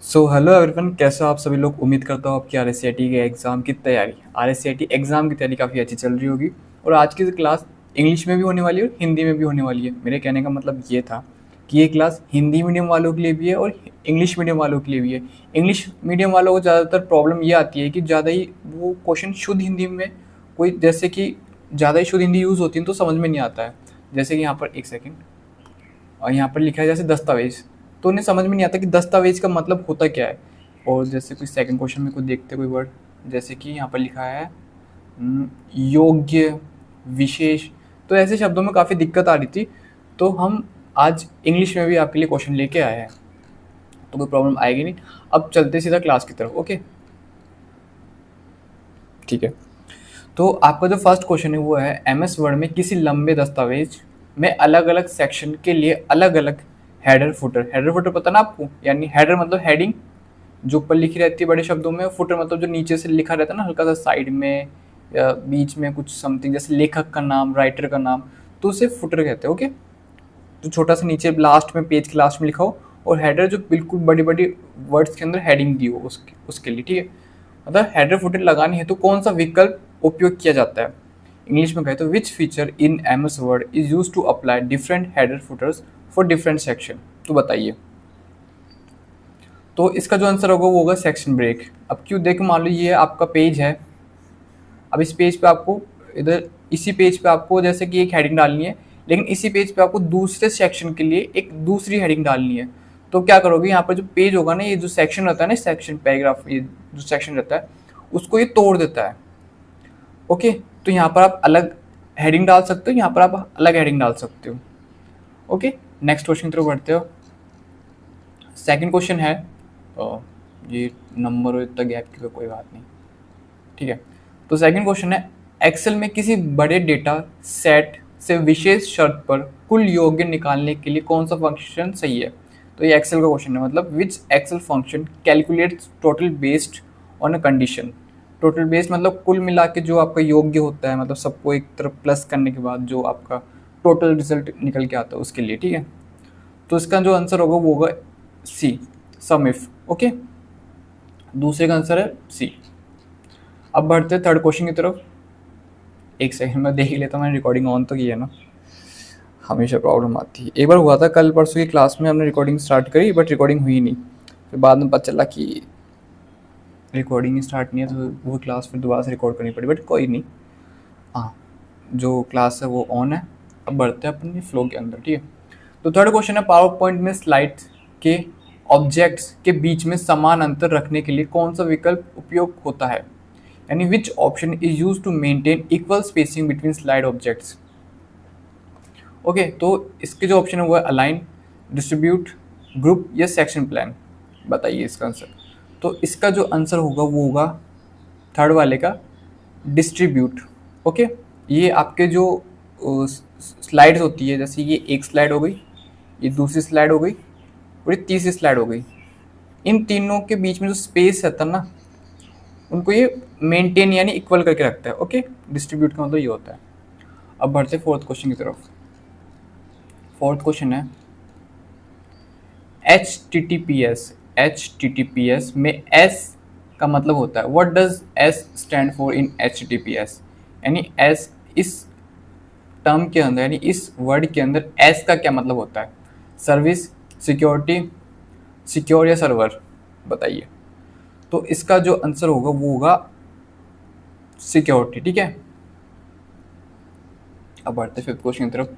So hello everyone, कैसे हो आप सभी लोग। उम्मीद करता हूँ आपकी आरएससीआईटी के एग्ज़ाम की तैयारी आरएससीआईटी एग्ज़ाम की तैयारी काफ़ी अच्छी चल रही होगी। और आज की क्लास इंग्लिश में भी होने वाली है और हिंदी में भी होने वाली है। मेरे कहने का मतलब ये था कि ये क्लास हिंदी मीडियम वालों के लिए भी है और इंग्लिश मीडियम वालों के लिए भी है। इंग्लिश मीडियम वालों को ज़्यादातर प्रॉब्लम ये आती है कि ज़्यादा ही वो क्वेश्चन शुद्ध हिंदी में, कोई जैसे कि ज़्यादा ही शुद्ध हिंदी यूज़ होती है तो समझ में नहीं आता है। जैसे कि यहाँ पर एक सेकेंड, और यहाँ पर लिखा है जैसे दस्तावेज, तो उन्हें समझ में नहीं आता कि दस्तावेज का मतलब होता क्या है। और जैसे कोई सेकंड क्वेश्चन में कोई देखते कोई वर्ड, जैसे कि यहाँ पर लिखा है योग्य, विशेष, तो ऐसे शब्दों में काफ़ी दिक्कत आ रही थी। तो हम आज इंग्लिश में भी आपके लिए क्वेश्चन लेके आए हैं, तो कोई प्रॉब्लम आएगी नहीं। अब चलते सीधा क्लास की तरफ। ओके, ठीक है। तो आपका जो फर्स्ट क्वेश्चन है वो है, एमएस वर्ड में किसी लंबे दस्तावेज में अलग अलग सेक्शन के लिए अलग अलग हेडर फुटर। हेडर फुटर पता ना आपको, यानी हेडर मतलब हेडिंग जो ऊपर लिखी रहती है बड़े शब्दों में, फुटर मतलब जो नीचे से लिखा रहता है ना हल्का सा साइड में या बीच में कुछ समथिंग, जैसे लेखक का नाम, राइटर का नाम, तो उसे फुटर कहते हैं। ओके, जो छोटा सा नीचे लास्ट में, पेज के लास्ट में लिखा हो, और हेडर जो बिल्कुल बड़ी बड़ी वर्ड्स के अंदर हेडिंग दी हो उसके लिए, ठीक है। मतलब हेडर फुटर लगानी है तो कौन सा विकल्प उपयोग किया जाता है। इंग्लिश में कहे तो which feature in MS word is use to apply different header footers for different section. तो बताइए। तो इसका जो आंसर होगा वो होगा सेक्शन ब्रेक। अब क्यों, देखो मान लो ये आपका पेज है। अब इस पेज पे आपको इधर, इसी पेज पे आपको जैसे कि एक हेडिंग डालनी है, लेकिन इसी पेज पे आपको दूसरे सेक्शन के लिए एक दूसरी हेडिंग डालनी है। तो क्या करोगे, यहाँ पर जो पेज होगा ना, ये जो सेक्शन रहता है ना, सेक्शन पैराग्राफ, ये जो सेक्शन रहता है उसको ये तोड़ देता है। ओके, तो यहाँ पर आप अलग हेडिंग डाल सकते हो, यहाँ पर आप अलग हेडिंग डाल सकते हो। ओके, नेक्स्ट क्वेश्चन की तरफ बढ़ते हो। सेकंड क्वेश्चन है, ये नंबर हो इतना गैप की तो कोई बात नहीं, ठीक है। तो सेकंड क्वेश्चन है, एक्सेल में किसी बड़े डेटा सेट से विशेष शर्त पर कुल योग्य निकालने के लिए कौन सा फंक्शन सही है। तो ये एक्सेल का क्वेश्चन है, मतलब which Excel function calculates total based on a condition. Total based मतलब कुल मिला के जो आपका योग्य होता है, मतलब सबको एक तरफ प्लस करने के बाद जो आपका टोटल रिजल्ट निकल के आता है उसके लिए, ठीक है। तो इसका जो आंसर होगा वो होगा सी, सम इफ। ओके, दूसरे का आंसर है सी। अब बढ़ते हैं थर्ड क्वेश्चन की तरफ। एक सेकंड में देख ही लेता हूँ, मैंने रिकॉर्डिंग ऑन तो की है ना, हमेशा प्रॉब्लम आती है। एक बार हुआ था कल परसों की क्लास में, हमने रिकॉर्डिंग स्टार्ट करी बट रिकॉर्डिंग हुई नहीं, फिर बाद में पता चला कि रिकॉर्डिंग स्टार्ट नहीं है, तो वो क्लास फिर दोबारा से रिकॉर्ड करनी पड़ी, बट कोई नहीं। हाँ, जो क्लास है वो ऑन है। अब बढ़ते हैं अपने फ्लो के अंदर, ठीक है। तो थर्ड क्वेश्चन है, पावर पॉइंट में स्लाइड्स के ऑब्जेक्ट्स के बीच में समान अंतर रखने के लिए कौन सा विकल्प उपयोग होता है, यानी which option is use to maintain equal spacing between slide objects. Okay, तो इसके जो ऑप्शन है वो है अलाइन, डिस्ट्रीब्यूट, ग्रुप या सेक्शन प्लान। बताइए इसका आंसर। तो इसका जो आंसर होगा वो होगा थर्ड वाले का, डिस्ट्रीब्यूट। ओके, ये आपके जो स्लाइड्स होती है, जैसे ये एक स्लाइड हो गई, ये दूसरी स्लाइड हो गई और ये तीसरी स्लाइड हो गई, इन तीनों के बीच में जो स्पेस रहता है ना, उनको ये मेंटेन यानी इक्वल करके रखता है। ओके, डिस्ट्रीब्यूट का मतलब ये होता है। अब बढ़ते फोर्थ क्वेश्चन की तरफ। फोर्थ क्वेश्चन है, एच टी में एस का मतलब होता है, what does S stand for in H, यानी एस इस टर्म के अंदर, यानी इस वर्ड के अंदर एस का क्या मतलब होता है। सर्विस, सिक्योरिटी, सिक्योर या सर्वर। बताइए। तो इसका जो आंसर होगा वो होगा सिक्योरिटी, ठीक है। अब बढ़ते फिफ्थ क्वेश्चन की तरफ।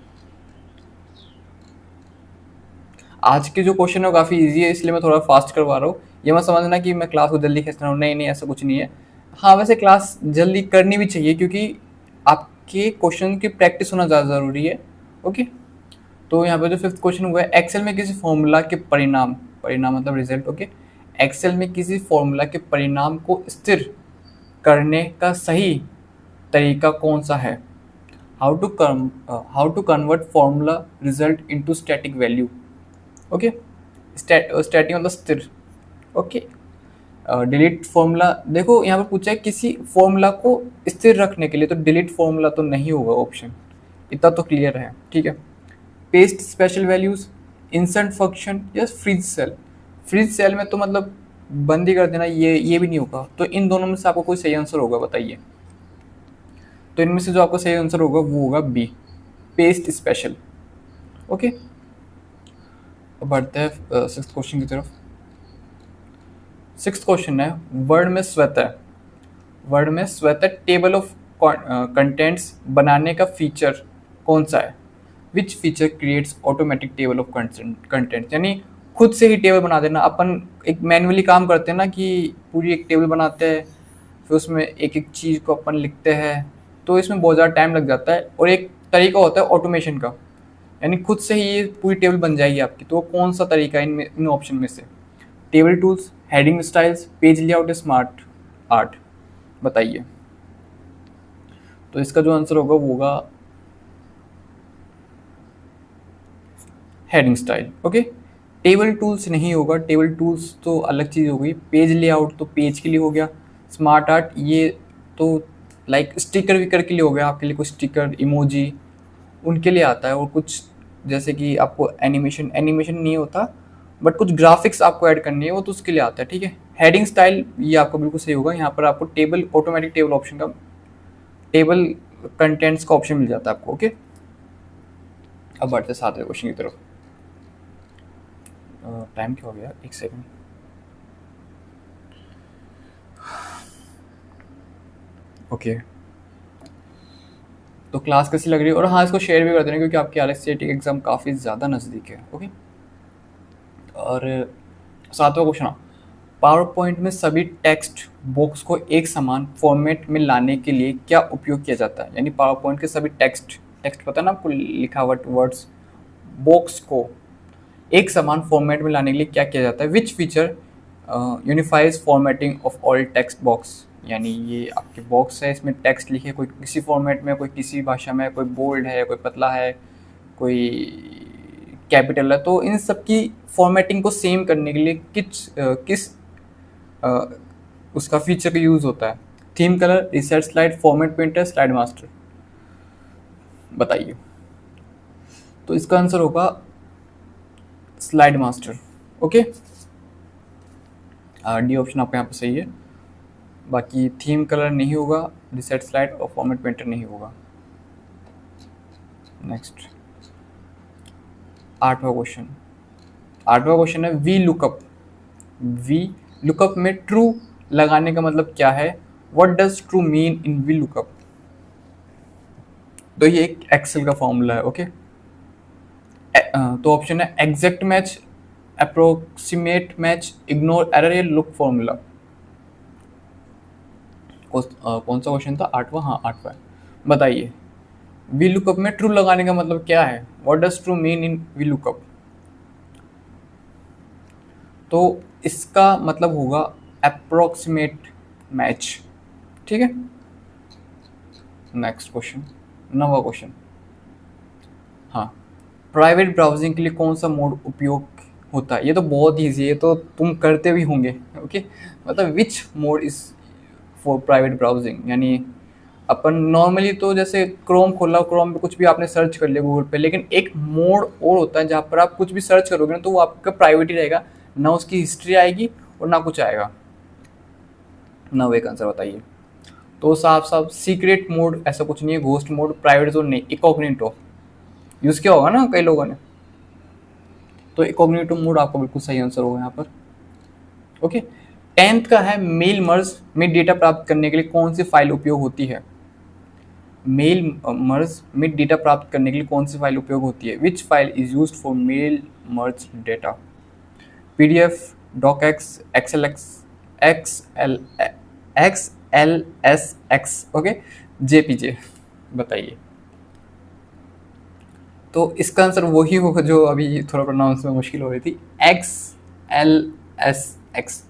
आज के जो क्वेश्चन है वो काफ़ी इजी है, इसलिए मैं थोड़ा फास्ट करवा रहा हूँ। ये मत समझना कि मैं क्लास को जल्दी खींच रहा हूँ, नहीं नहीं, ऐसा कुछ नहीं है। हाँ, वैसे क्लास जल्दी करनी भी चाहिए क्योंकि आपके क्वेश्चन की प्रैक्टिस होना ज़्यादा ज़रूरी है। ओके, तो यहाँ पे जो फिफ्थ क्वेश्चन हुआ है, एक्सेल में किसी फॉर्मूला के परिणाम, परिणाम मतलब रिजल्ट। ओके, एक्सेल में किसी फॉर्मूला के परिणाम को स्थिर करने का सही तरीका कौन सा है। How to convert formula result into static value. Okay, static मतलब स्थिर। ओके, डिलीट फॉर्मूला, देखो यहाँ पर पूछा है किसी फॉर्मूला को स्थिर रखने के लिए, तो डिलीट फॉर्मूला तो नहीं होगा ऑप्शन, इतना तो क्लियर है, ठीक है। Paste special values, insert function या फ्रीज सेल। फ्रीज सेल में तो मतलब बंद ही कर देना, ये भी नहीं होगा। तो इन दोनों में से आपको कोई सही आंसर होगा, बताइए। तो इनमें से जो आपका सही आंसर होगा वो होगा बी, पेस्ट स्पेशल। ओके, अब बढ़ते हैं सिक्स्थ क्वेश्चन की तरफ। सिक्स्थ क्वेश्चन है, वर्ड में स्वतः, वर्ड में स्वतः टेबल ऑफ कंटेंट्स बनाने का फीचर कौन सा है? Which feature creates automatic table of content, यानी खुद से ही टेबल बना देना। अपन एक मैन्युअली काम करते हैं ना कि पूरी एक टेबल बनाते हैं, फिर उसमें एक एक चीज़ को अपन लिखते हैं, तो इसमें बहुत ज़्यादा टाइम लग जाता है। और एक तरीका होता है ऑटोमेशन का, यानी खुद से ही ये पूरी टेबल बन जाएगी आपकी। तो कौन सा तरीका है इनमें, इन ऑप्शन में से? Table tools, heading styles, page layout, smart art, बताइए। तो इसका जो आंसर होगा वो होगा heading style. Okay, table tools नहीं होगा, टेबल टूल्स तो अलग चीज़ हो गई। पेज लेआउट तो पेज के लिए हो गया। स्मार्ट आर्ट ये तो लाइक स्टिकर विकर के लिए हो गया, आपके लिए कुछ स्टिकर इमोजी उनके लिए आता है। और कुछ जैसे कि आपको एनिमेशन, एनिमेशन नहीं होता बट कुछ ग्राफिक्स आपको ऐड करनी है, वो तो उसके लिए आता है। ठीक है, हेडिंग स्टाइल ये आपको बिल्कुल सही होगा। यहाँ पर आपको टेबल, ऑटोमेटिक टेबल ऑप्शन का, टेबल कंटेंट्स का ऑप्शन मिल जाता है आपको। ओके, अब बढ़ते सातवें क्वेश्चन की तरफ। टाइम क्या हो गया, एक सेकंड। ओके, तो क्लास कैसी लग रही है? और हाँ, इसको शेयर भी कर देना क्योंकि आपकी आईएलटीएस एग्जाम काफ़ी ज़्यादा नज़दीक है। ओके, और सातवां क्वेश्चन, पावर पॉइंट में सभी टेक्स्ट बॉक्स को एक समान फॉर्मेट में लाने के लिए क्या उपयोग किया जाता है? यानी पावर पॉइंट के सभी टेक्स्ट, टेक्स्ट पता है ना आपको, लिखावट वर्ड्स, बॉक्स को एक समान फॉर्मेट में लाने के लिए क्या किया जाता है? Which feature unifies formatting of all text box, यानी ये आपके बॉक्स है, इसमें टेक्स्ट लिखे, कोई किसी फॉर्मेट में, कोई किसी भाषा में, कोई बोल्ड है, कोई पतला है, कोई कैपिटल है। तो इन सब की फॉर्मेटिंग को सेम करने के लिए किस उसका फीचर का यूज़ होता है? Theme colour, reset slide, format painter, slide master, बताइए। तो इसका आंसर होगा slide master. Okay, D option आपका यहाँ पर सही है। बाकी थीम कलर नहीं होगा, रिसेट स्लाइड और फॉर्मेट पेंटर नहीं होगा। नेक्स्ट, आठवां क्वेश्चन। आठवां क्वेश्चन है, वी लुकअप। वी लुकअप में ट्रू लगाने का मतलब क्या है? What does true mean in V lookup? तो ये एक एक्सेल का फॉर्मूला है। ओके, तो ऑप्शन है exact match, approximate match, ignore error या लुक फॉर्मूला। कौन सा क्वेश्चन था? आठवां, हाँ आठवां, बताइए। वी लुकअप में ट्रू लगाने का मतलब क्या है? What does true mean in V lookup? तो इसका मतलब होगा अप्रोक्सीमेट मैच। ठीक है, नेक्स्ट क्वेश्चन, नवा क्वेश्चन। हाँ, प्राइवेट ब्राउजिंग के लिए कौन सा मोड उपयोग होता है? ये तो बहुत ईजी है, ये तो तुम करते भी होंगे। ओके, मतलब which mode is for private browsing, यानी अपन नॉर्मली तो जैसे क्रोम खोला, क्रोम पे कुछ भी आपने सर्च कर लिया गूगल पे, लेकिन एक मोड और होता है जहाँ पर आप कुछ भी सर्च करोगे ना तो वो आपका प्राइवेट ही रहेगा, ना उसकी हिस्ट्री आएगी और ना कुछ आएगा। ना वो एक आंसर बताइए। तो साफ साफ सीक्रेट मोड ऐसा कुछ नहीं है, घोस्ट मोड, प्राइवेट जोन नहीं, इनकॉग्निटो यूज़ किया होगा ना कई लोगों ने। तो इनकॉग्निटो मोड आपका बिल्कुल सही आंसर होगा यहाँ पर। ओके, 10th का है, मेल मर्ज में डेटा प्राप्त करने के लिए कौन सी फाइल उपयोग होती है? मेल मर्ज में डेटा प्राप्त करने के लिए कौन सी फाइल उपयोग होती है? Which file is used for mail merge data? PDF, DOCX, XLX, XLSX, okay, JPG, बताइए। तो इसका आंसर वही होगा जो अभी थोड़ा प्रोनाउंस में मुश्किल हो रही थी, XLSX।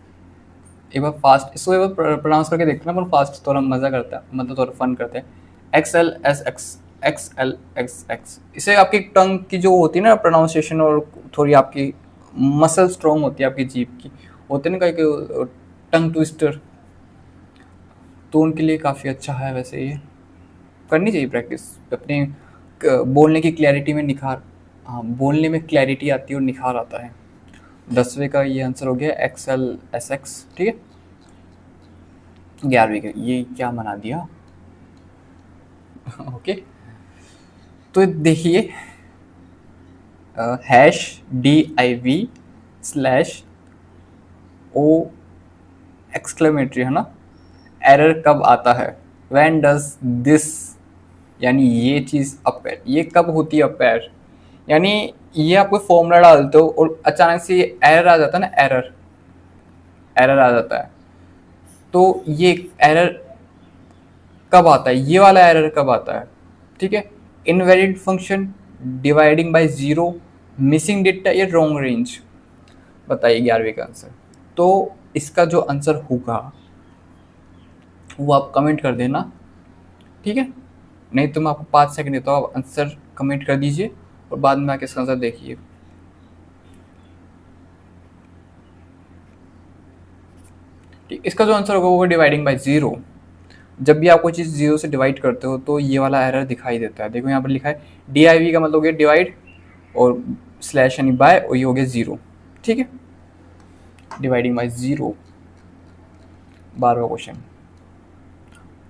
एक बार फास्ट इसको एक बार प्रोनाउंस करके देखते हैं, पर फास्ट थोड़ा मज़ा करता है, मतलब थोड़ा फन करते हैं। XLSX, XLXX। इसे आपकी टंग की जो होती है ना प्रोनाउंसिएशन, और थोड़ी आपकी मसल स्ट्रॉन्ग होती है आपकी जीभ की, होते हैं ना कई टंग ट्विस्टर, तो उनके लिए काफ़ी अच्छा है। वैसे ये करनी चाहिए प्रैक्टिस, अपने बोलने की क्लैरिटी में निखार, हाँ बोलने में क्लैरिटी आती है और निखार आता है। 10वें का ये आंसर हो गया एक्सएल एस एक्स, ठीक है। 11वें का ये क्या बना दिया ओके। तो देखिए हैश DIV/O एक्सक्लेमेटरी है ना, एरर कब आता है, व्हेन डज दिस, यानी ये चीज़ अपेयर, ये कब होती है अपेयर, यानी ये आप कोई फॉर्मूला डालते हो और अचानक से ये एरर आ जाता है ना, एरर आ जाता है, तो ये एरर कब आता है, ये वाला एरर कब आता है, ठीक है। Invalid function, dividing by zero, missing data या रॉन्ग रेंज, बताइए 11वें का आंसर। तो इसका जो आंसर होगा वो आप कमेंट कर देना, ठीक है। नहीं तो मैं आपको 5 सेकंड देता हूँ, आप आंसर कमेंट कर दीजिए और बाद में आके इसका आंसर देखिए। ठीक, इसका जो आंसर होगा वो डिवाइडिंग बाय जीरो। जब भी आप कोई चीज़ जीरो से डिवाइड करते हो तो ये वाला एरर दिखाई देता है। देखो यहाँ पर लिखा है DIV का मतलब हो गया डिवाइड और स्लैश यानी बाय, और ये हो गया जीरो, ठीक है। Dividing by zero. 12वां क्वेश्चन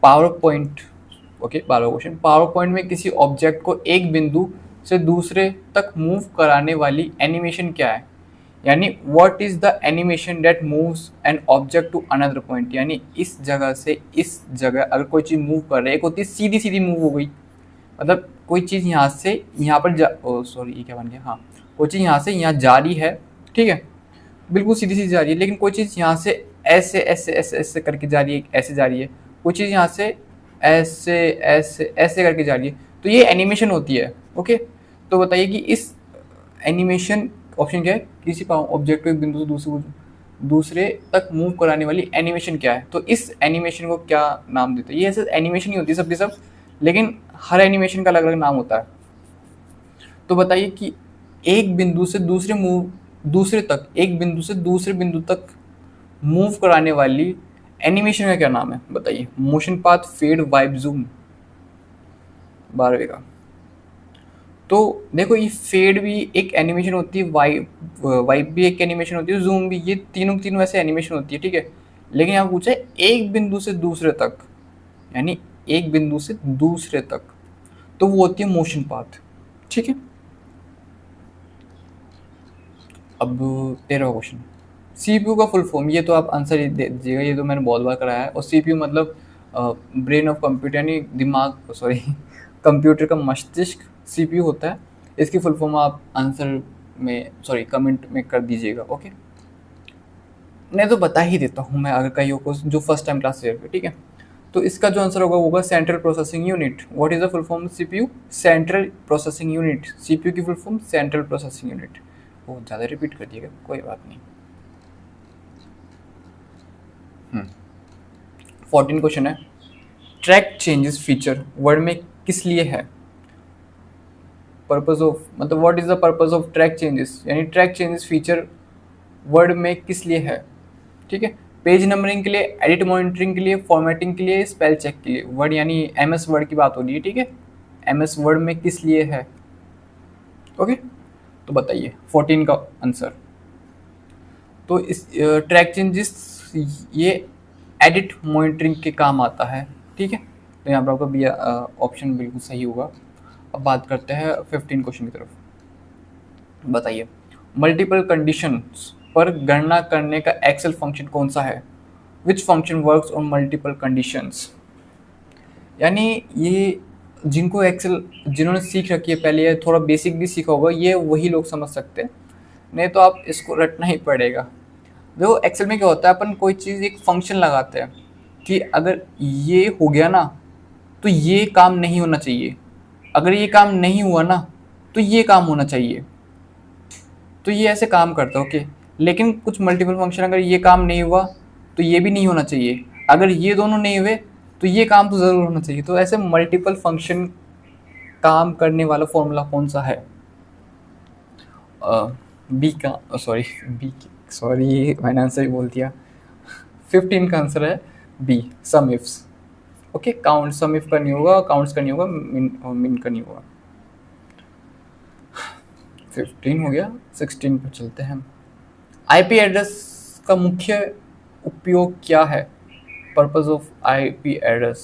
पावर पॉइंट, ओके 12वां क्वेश्चन, पावर पॉइंट में किसी ऑब्जेक्ट को एक बिंदु से दूसरे तक मूव कराने वाली एनिमेशन क्या है, यानी what is the animation that moves an object to another point, यानी इस जगह से इस जगह अगर कोई चीज़ मूव कर रही है, एक होती है सीधी सीधी मूव हो गई, मतलब कोई चीज़ यहाँ से यहाँ पर सॉरी ये क्या बन गया, हाँ कोई चीज़ यहाँ से यहाँ जा रही है, ठीक है, बिल्कुल सीधी सीधी जा रही है, लेकिन कोई चीज़ यहाँ से ऐसे ऐसे ऐसे ऐसे करके जा रही है, ऐसे जा रही है, कोई चीज़ यहाँ से ऐसे ऐसे ऐसे करके जा रही है, तो ये एनिमेशन होती है, ओके। तो बताइए कि इस एनिमेशन, ऑप्शन क्या है, किसी ऑब्जेक्ट को एक बिंदु से दूसरे तक मूव कराने वाली एनिमेशन क्या है, तो इस एनिमेशन को क्या नाम देते हैं। ये ऐसे एनिमेशन ही होती है सबके सब, लेकिन हर एनिमेशन का अलग अलग नाम होता है। तो बताइए कि एक बिंदु से दूसरे तक, एक बिंदु से दूसरे बिंदु तक मूव कराने वाली एनिमेशन का क्या नाम है, बताइए। Motion path, fade, wipe, zoom. 12वें का तो देखो ये फेड भी एक एनिमेशन होती है, वाइप भी एक एनिमेशन होती है, जूम भी, ये तीनों की तीनों ऐसे एनिमेशन होती है, ठीक है। लेकिन यहाँ पूछा है एक बिंदु से दूसरे तक, यानी एक बिंदु से दूसरे तक, तो वो होती है मोशन पाथ, ठीक है। अब 13वां क्वेश्चन, CPU का फुल फॉर्म, ये तो आप आंसर दे दीजिएगा, ये तो मैंने बहुत बार कराया है। और CPU मतलब ब्रेन ऑफ कंप्यूटर, यानी दिमाग, सॉरी कंप्यूटर का मस्तिष्क CPU होता है। इसकी फुल फॉर्म आप आंसर में, सॉरी कमेंट में कर दीजिएगा, ओके। नहीं तो बता ही देता हूँ मैं, अगर कहीं को जो फर्स्ट टाइम क्लास से, ठीक है। तो इसका जो आंसर होगा वो होगा central processing unit. What is the full form CPU? Central processing unit. CPU की full form central processing unit. वो ज़्यादा रिपीट कर दिएगा, कोई बात नहीं। 14 क्वेश्चन है, ट्रैक चेंजेस फीचर वर्ड में किस लिए है, पर्पज ऑफ, मतलब what is the purpose of track changes, यानी ट्रैक चेंजेस फीचर वर्ड में किस लिए है, ठीक है। पेज नंबरिंग के लिए, एडिट मॉनिटरिंग के लिए, फॉर्मेटिंग के लिए, स्पेल चेक के लिए। वर्ड यानी MS वर्ड की बात हो रही है, ठीक है। MS वर्ड में किस लिए है, ओके। तो बताइए 14 का आंसर। तो इस ट्रैक चेंजेस ये एडिट मॉनिटरिंग के काम आता है, ठीक है। तो यहाँ पर आपका बी ऑप्शन बिल्कुल सही होगा। अब बात करते हैं 15 क्वेश्चन की तरफ। बताइए मल्टीपल कंडीशंस पर गणना करने का एक्सेल फंक्शन कौन सा है, which function works on multiple conditions, यानी ये जिनको एक्सेल, जिन्होंने सीख रखी है पहले, या थोड़ा बेसिक भी सीखा होगा, ये वही लोग समझ सकते हैं, नहीं तो आप इसको रटना ही पड़ेगा। देखो एक्सेल में क्या होता है, अपन कोई चीज़ एक फंक्शन लगाते हैं कि अगर ये हो गया ना तो ये काम नहीं होना चाहिए, अगर ये काम नहीं हुआ ना तो ये काम होना चाहिए, तो ये ऐसे काम करता है, ओके। लेकिन कुछ मल्टीपल फंक्शन, अगर ये काम नहीं हुआ तो ये भी नहीं होना चाहिए, अगर ये दोनों नहीं हुए तो ये काम तो ज़रूर होना चाहिए। तो ऐसे मल्टीपल फंक्शन काम करने वाला फॉर्मूला कौन सा है, बी का, सॉरी मैंने आंसर ही बोल दिया। 15 का आंसर है B, sum ifs, okay. Count, sum if का नहीं होगा, काउंट्स का नहीं होगा, मिन का नहीं होगा। 15 हो गया, 16 पर चलते हैं। आईपी एड्रेस का मुख्य उपयोग क्या है? Purpose of IP address,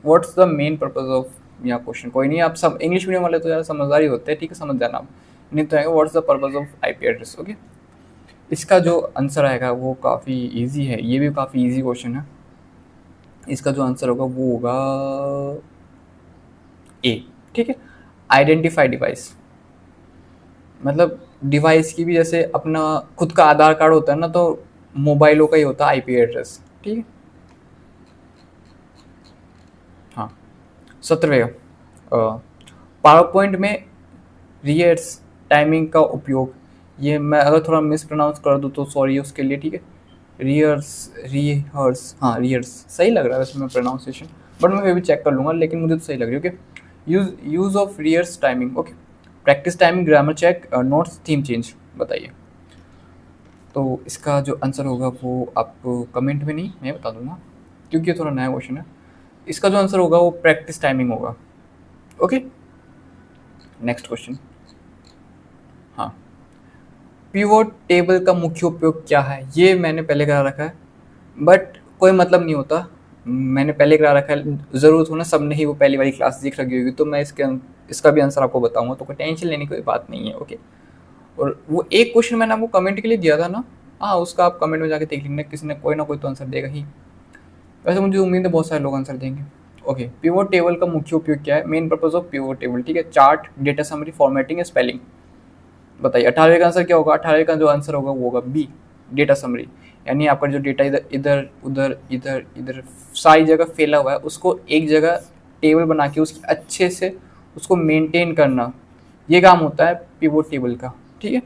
what's the main purpose of, या क्वेश्चन कोई नहीं, आप सब इंग्लिश मीडियम वाले तो ज़्यादा समझदार ही होते हैं, ठीक है, समझ जाना आप, नहीं तो आएगा what's the purpose of IP address. Okay, इसका जो आंसर आएगा वो काफ़ी इजी है, ये भी काफ़ी इजी क्वेश्चन है। इसका जो आंसर होगा वो होगा ए, ठीक है, आइडेंटिफाई डिवाइस। मतलब डिवाइस की भी जैसे अपना खुद का आधार कार्ड होता है ना, तो मोबाइलों का ही होता है आईपी एड्रेस, ठीक है। हाँ, 17वें पावर पॉइंट में रियर्स टाइमिंग का उपयोग, ये मैं अगर थोड़ा मिस प्रोनाउंस कर दूँ तो सॉरी उसके लिए, ठीक है। रिहर्स, हाँ रिहर्स सही लग रहा है वैसे मैं प्रोनाउंसिएशन, बट मैं फिर भी चेक कर लूँगा, लेकिन मुझे तो सही लग रही है। Okay, use of rehearse timing, okay, practice timing, grammar check, notes, theme change, बताइए। तो इसका जो आंसर होगा वो आप कमेंट में नहीं, मैं बता दूंगा क्योंकि ये थोड़ा नया क्वेश्चन है। इसका जो आंसर होगा वो प्रैक्टिस टाइमिंग होगा। Okay, next question. हाँ, पिवोट टेबल का मुख्य उपयोग क्या है? ये मैंने पहले करा रखा है, बट कोई मतलब नहीं होता, मैंने पहले करा रखा है, ज़रूरत हो ना सबने ही वो पहली वाली क्लास देख रखी होगी, तो मैं इसका भी आंसर आपको बताऊंगा, तो कोई टेंशन लेने की कोई बात नहीं है। ओके, और वो एक क्वेश्चन मैंने आपको कमेंट के लिए दिया था ना, हाँ उसका आप कमेंट में जाके देख लेना, किसी ने कोई ना कोई तो आंसर देगा ही, वैसे मुझे उम्मीद है बहुत सारे लोग आंसर देंगे। ओके, पिवोट टेबल का मुख्य उपयोग क्या है? Main purpose of pivot table, ठीक है, चार्ट, डेटा समरी, फॉर्मेटिंग या स्पेलिंग, बताइए। 18वें का आंसर क्या होगा? 18वें का जो आंसर होगा वो होगा बी, डेटा समरी, यानी आपका जो डेटा इधर इधर उधर इधर इधर सारी जगह फैला हुआ है उसको एक जगह टेबल बना के उसकी अच्छे से उसको मेंटेन करना, ये काम होता है पिवोट टेबल का, ठीक है।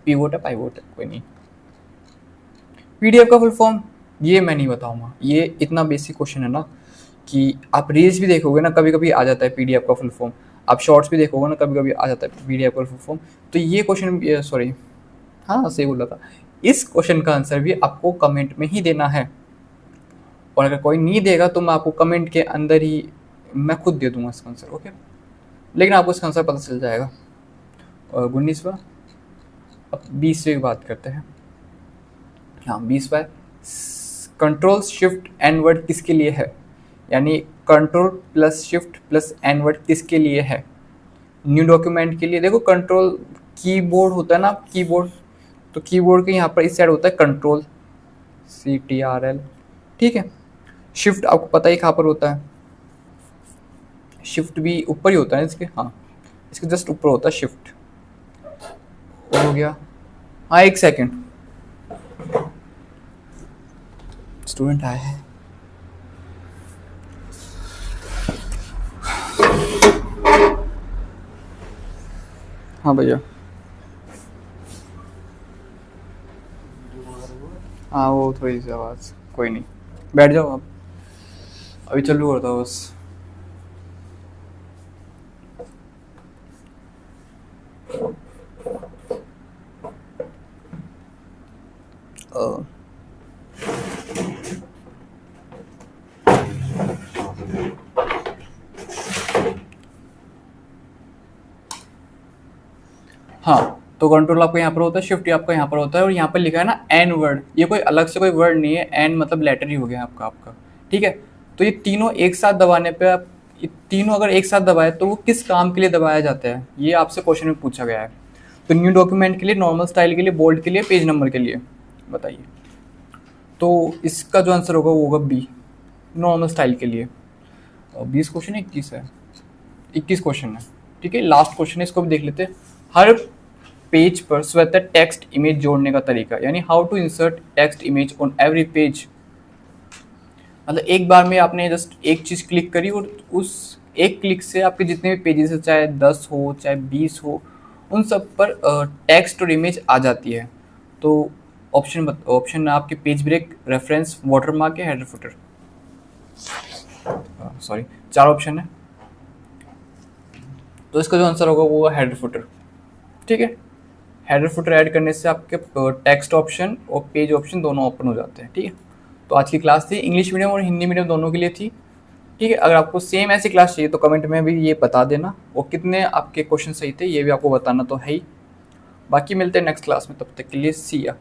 पिवोट है, पाइवोट है, कोई नहीं। पीडीएफ का फुल फॉर्म ये मैं नहीं बताऊंगा, ये इतना बेसिक क्वेश्चन है ना कि आप रील्स भी देखोगे ना कभी कभी आ जाता है पीडीएफ का फुल फॉर्म, आप शॉर्ट्स भी देखोगे ना कभी कभी आ जाता है पीडीएफ का फुल फॉर्म, तो ये क्वेश्चन सॉरी, हाँ सही बोला था, इस क्वेश्चन का आंसर भी आपको कमेंट में ही देना है, और अगर कोई नहीं देगा तो मैं आपको कमेंट के अंदर ही मैं खुद दे दूंगा इसका आंसर। ओके, लेकिन आपको इसका आंसर पता चल जाएगा। और 19वां, अब 20वें की बात करते हैं। हाँ 20वां, कंट्रोल शिफ्ट एन वर्ड किसके लिए है? यानी control plus shift plus N word किसके लिए है? न्यू डॉक्यूमेंट के लिए। देखो कंट्रोल कीबोर्ड होता है ना, कीबोर्ड, तो कीबोर्ड के यहाँ पर इस साइड होता है कंट्रोल, CTRL, ठीक है। शिफ्ट आपको पता ही कहाँ पर होता है, शिफ्ट भी ऊपर ही होता है इसके, हाँ इसके जस्ट ऊपर होता है शिफ्ट। हो गया, हाँ एक सेकेंड, स्टूडेंट आए हैं। हाँ भैया, हाँ वो थोड़ी सी आवाज़, कोई नहीं, बैठ जाओ आप, अभी चालू करता हूँ बस। हाँ, तो कंट्रोल आपका यहाँ पर होता है, शिफ्ट आपका यहाँ पर होता है, और यहाँ पर लिखा है ना एन वर्ड, ये कोई अलग से कोई वर्ड नहीं है, एन मतलब लेटर ही हो गया आपका, ठीक है। तो ये तीनों एक साथ दबाने पे आप, ये तीनों अगर एक साथ दबाए तो वो किस काम के लिए दबाया जाता है, ये आपसे क्वेश्चन में पूछा गया है। तो न्यू डॉक्यूमेंट के लिए, नॉर्मल स्टाइल के लिए, बोल्ड के लिए, पेज नंबर के लिए, बताइए। तो इसका जो आंसर होगा वो होगा बी, नॉर्मल स्टाइल के लिए। 20 क्वेश्चन है, 21 है, 21 क्वेश्चन है, ठीक है। लास्ट क्वेश्चन है, इसको भी देख लेते हैं। हर पेज पर स्वतः टेक्स्ट इमेज जोड़ने का तरीका, यानी how to insert text image on every page. मतलब एक बार में आपने जस्ट एक चीज़ क्लिक करी और उस एक क्लिक से आपके जितने भी पेजेस है, चाहे 10 हो चाहे 20 हो, उन सब पर टेक्स्ट और इमेज आ जाती है। तो ऑप्शन आपके पेज ब्रेक, रेफरेंस, वाटरमार्क या हेडर फुटर, सॉरी 4 ऑप्शन है। तो इसका जो आंसर होगा वो हेडर फुटर, ठीक है। हेडर फुटर ऐड करने से आपके टेक्स्ट ऑप्शन और पेज ऑप्शन दोनों ओपन हो जाते हैं, ठीक है। तो आज की क्लास थी, इंग्लिश मीडियम और हिंदी मीडियम दोनों के लिए थी, ठीक है। अगर आपको सेम ऐसी क्लास चाहिए तो कमेंट में भी ये बता देना, और कितने आपके क्वेश्चन सही थे ये भी आपको बताना तो है ही। बाकी मिलते हैं नेक्स्ट क्लास में, तब तक के लिए सी या।